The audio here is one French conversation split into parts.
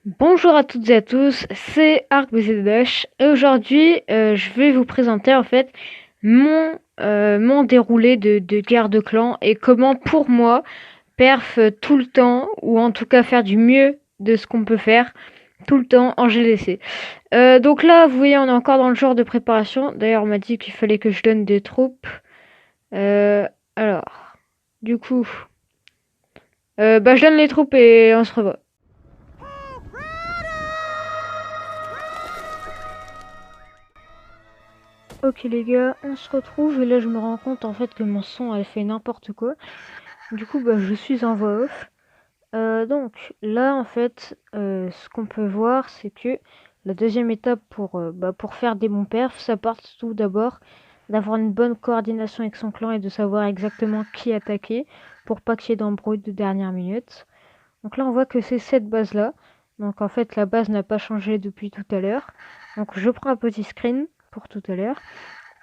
Bonjour à toutes et à tous, c'est ArcBZH et aujourd'hui je vais vous présenter en fait mon déroulé de guerre de clan et comment pour moi perf tout le temps ou en tout cas faire du mieux de ce qu'on peut faire tout le temps en GDC. Donc là vous voyez on est encore dans le genre de préparation, d'ailleurs on m'a dit qu'il fallait que je donne des troupes. Alors du coup je donne les troupes et on se revoit. Ok les gars, on se retrouve et là je me rends compte en fait que mon son elle fait n'importe quoi. Du coup je suis en voix off. Donc là en fait ce qu'on peut voir c'est que la deuxième étape pour faire des bons perfs, ça part tout d'abord d'avoir une bonne coordination avec son clan et de savoir exactement qui attaquer pour pas qu'il y ait d'embrouille de dernière minute. Donc là on voit que c'est cette base là. Donc en fait la base n'a pas changé depuis tout à l'heure. Donc je prends un petit screen pour tout à l'heure.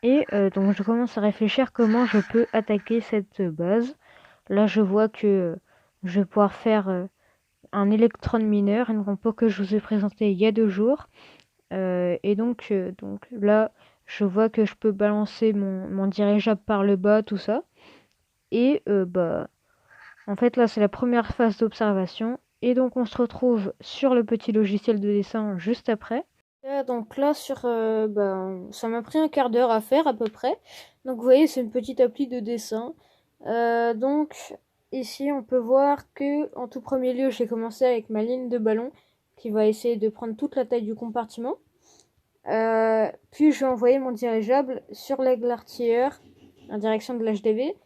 Et donc je commence à réfléchir comment je peux attaquer cette base. Là je vois que je vais pouvoir faire un électron mineur, une compo que je vous ai présentée il y a 2 jours. Donc là je vois que je peux balancer mon dirigeable par le bas, tout ça. Et en fait là c'est la première phase d'observation. Et donc on se retrouve sur le petit logiciel de dessin juste après. Donc là ça m'a pris un quart d'heure à faire à peu près. Donc vous voyez c'est une petite appli de dessin. Donc ici on peut voir que en tout premier lieu j'ai commencé avec ma ligne de ballon qui va essayer de prendre toute la taille du compartiment. Puis je vais envoyer mon dirigeable sur l'aigle artilleur en direction de l'HDV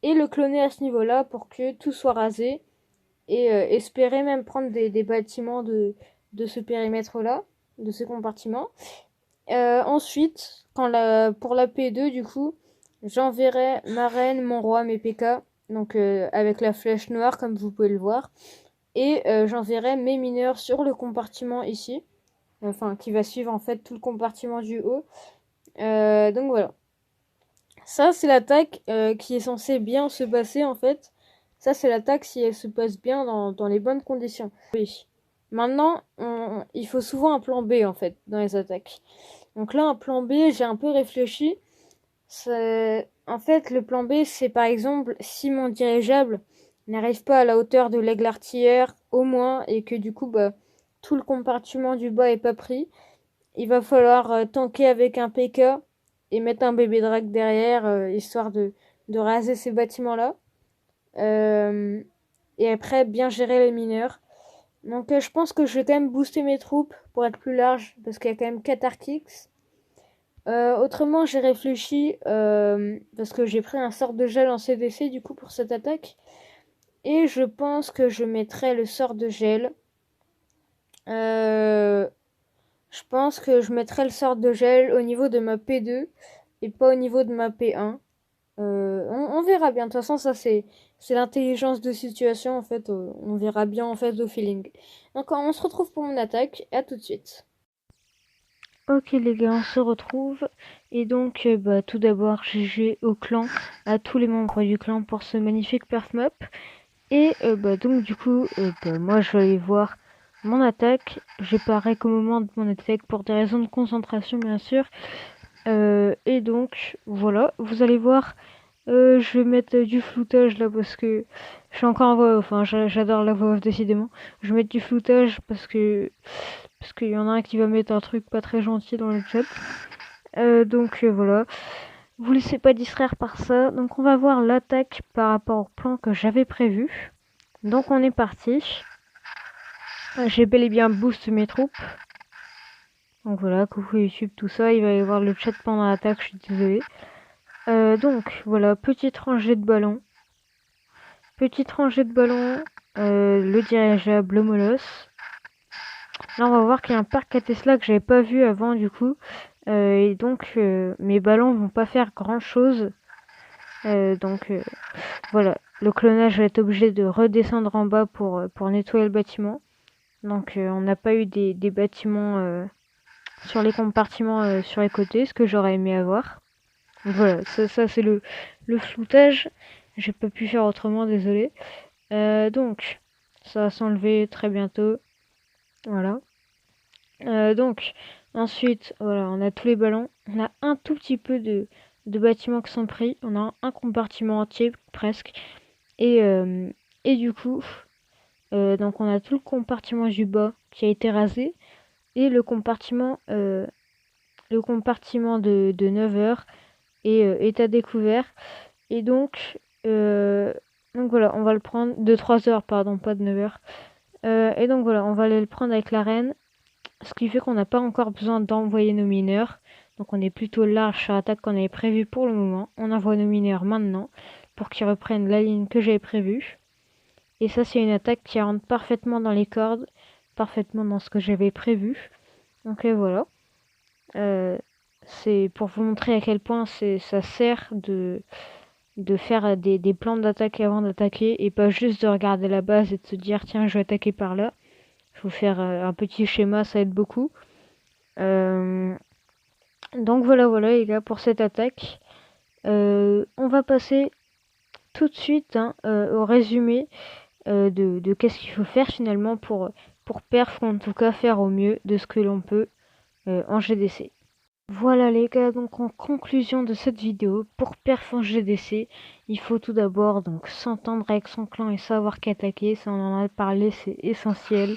et le cloner à ce niveau-là pour que tout soit rasé et espérer même prendre des bâtiments de ce périmètre-là, de ce compartiment. Ensuite, pour la P2, du coup, j'enverrai ma reine, mon roi, mes PK, donc avec la flèche noire, comme vous pouvez le voir. Et j'enverrai mes mineurs sur le compartiment ici, enfin, qui va suivre en fait tout le compartiment du haut. Donc voilà. Ça, c'est l'attaque qui est censée bien se passer en fait. Ça, c'est l'attaque si elle se passe bien dans les bonnes conditions. Oui. Maintenant, il faut souvent un plan B en fait dans les attaques. Donc là, un plan B, j'ai un peu réfléchi. En fait, le plan B, c'est par exemple si mon dirigeable n'arrive pas à la hauteur de l'aigle artilleur au moins et que du coup, tout le compartiment du bas est pas pris, il va falloir tanker avec un PK et mettre un bébé drag derrière, histoire de raser ces bâtiments-là. Euh, et après, bien gérer les mineurs. Donc je pense que je vais quand même booster mes troupes pour être plus large, parce qu'il y a quand même 4 Arctics. Autrement, j'ai réfléchi, parce que j'ai pris un sort de gel en CDC du coup pour cette attaque. Et je pense que je mettrai le sort de gel. Euh, je pense que je mettrai le sort de gel au niveau de ma P2 et pas au niveau de ma P1. On verra bien. De toute façon, ça c'est l'intelligence de situation en fait. On verra bien en fait au feeling. Donc on se retrouve pour mon attaque. À tout de suite. Ok les gars, on se retrouve. Et donc tout d'abord GG au clan, à tous les membres du clan pour ce magnifique perf map. Et donc du coup moi je vais aller voir mon attaque. J'ai paré qu'au moment de mon attaque pour des raisons de concentration bien sûr. Et donc voilà, vous allez voir, je vais mettre du floutage là parce que je suis encore en voix off, hein, j'adore la voix off décidément. Je vais mettre du floutage parce qu'il y en a un qui va mettre un truc pas très gentil dans le chat. Donc voilà, vous laissez pas distraire par ça. Donc on va voir l'attaque par rapport au plan que j'avais prévu. Donc on est parti. J'ai bel et bien boost mes troupes. Donc voilà, coucou YouTube, tout ça. Il va y avoir le chat pendant l'attaque, je suis désolée. Donc voilà, petite rangée de ballons. Petite rangée de ballons, le dirigeable, le molosse. Là on va voir qu'il y a un parc à Tesla que j'avais pas vu avant du coup. Et donc mes ballons vont pas faire grand chose. Donc voilà, le clonage va être obligé de redescendre en bas pour nettoyer le bâtiment. Donc on n'a pas eu des bâtiments sur les compartiments sur les côtés, ce que j'aurais aimé avoir. Donc voilà, ça c'est le floutage. J'ai pas pu faire autrement, désolé. Donc ça va s'enlever très bientôt. Voilà. Donc, ensuite, voilà, on a tous les ballons. On a un tout petit peu de bâtiments qui sont pris. On a un compartiment entier, presque. Et, euh, et du coup, donc on a tout le compartiment du bas qui a été rasé. Et le compartiment de 9 heures est à découvert. Et donc voilà, on va le prendre de 3 heures, pardon, pas de 9 heures. Et donc voilà, on va aller le prendre avec la reine. Ce qui fait qu'on n'a pas encore besoin d'envoyer nos mineurs. Donc on est plutôt large sur l'attaque qu'on avait prévue pour le moment. On envoie nos mineurs maintenant pour qu'ils reprennent la ligne que j'avais prévue. Et ça, c'est une attaque qui rentre parfaitement dans les cordes, parfaitement dans ce que j'avais prévu. Donc voilà. C'est pour vous montrer à quel point ça sert de faire des plans d'attaque avant d'attaquer et pas juste de regarder la base et de se dire tiens je vais attaquer par là. Il faut faire un petit schéma, ça aide beaucoup. Euh, donc voilà les gars pour cette attaque. On va passer tout de suite au résumé de qu'est-ce qu'il faut faire finalement pour perf, ou en tout cas faire au mieux de ce que l'on peut en GDC. Voilà les gars, donc en conclusion de cette vidéo, pour perf en GDC, il faut tout d'abord donc s'entendre avec son clan et savoir qu'attaquer, ça on en a parlé, c'est essentiel.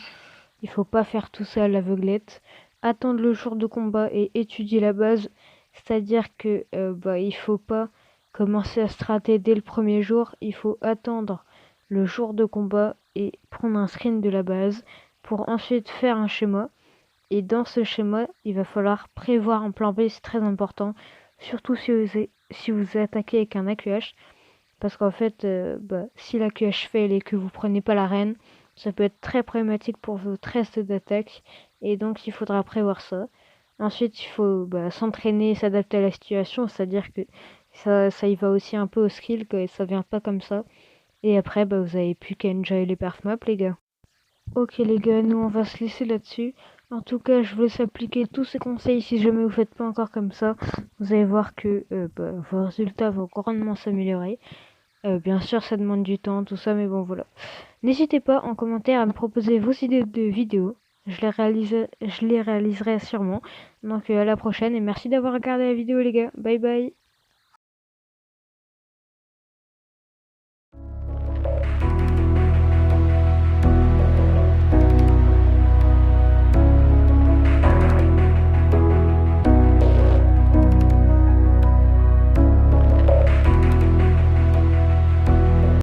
Il faut pas faire tout ça à l'aveuglette. Attendre le jour de combat et étudier la base, c'est-à-dire que il faut pas commencer à strater dès le premier jour, il faut attendre le jour de combat et prendre un screen de la base pour ensuite faire un schéma. Et dans ce schéma, il va falloir prévoir un plan B, c'est très important. Surtout si vous attaquez avec un AQH. Parce qu'en fait, si l'AQH fail et que vous prenez pas la reine, ça peut être très problématique pour votre reste d'attaque. Et donc, il faudra prévoir ça. Ensuite, il faut s'entraîner et s'adapter à la situation. C'est-à-dire que ça y va aussi un peu au skill, que ça vient pas comme ça. Et après, vous avez plus qu'à enjoy les perf maps, les gars. Ok les gars, nous on va se laisser là-dessus. En tout cas, je vous laisse appliquer tous ces conseils si jamais vous faites pas encore comme ça. Vous allez voir que vos résultats vont grandement s'améliorer. Bien sûr, ça demande du temps, tout ça, mais bon voilà. N'hésitez pas en commentaire à me proposer vos idées de vidéos. Je les réaliserai sûrement. Donc à la prochaine et merci d'avoir regardé la vidéo les gars. Bye bye.